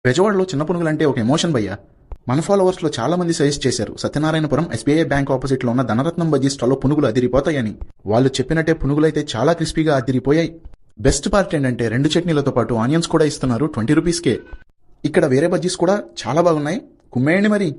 బెజవాడలో చిన్న పునుగులంటే ఒక ఎమోషన్ భయ్యా. మన ఫాలోవర్స్ లో చాలా మంది సజెస్ట్ చేశారు సత్యనారాయణపురం ఎస్బీఐ బ్యాంక్ ఆపోజిట్ లో ఉన్న ధనరత్నం బజ్జీ స్టాల్లో పునుగులు అదిరిపోతాయని. వాళ్ళు చెప్పినట్టే పునుగులైతే చాలా క్రిస్పీగా అదిరిపోయాయి. బెస్ట్ పార్ట్ ఏంటంటే 2 చట్నీలతో పాటు ఆనియన్స్ కూడా ఇస్తున్నారు 20 రూపీస్కే. ఇక్కడ వేరే బజ్జీస్ కూడా చాలా బాగున్నాయి, కుమ్మేయండి మరి.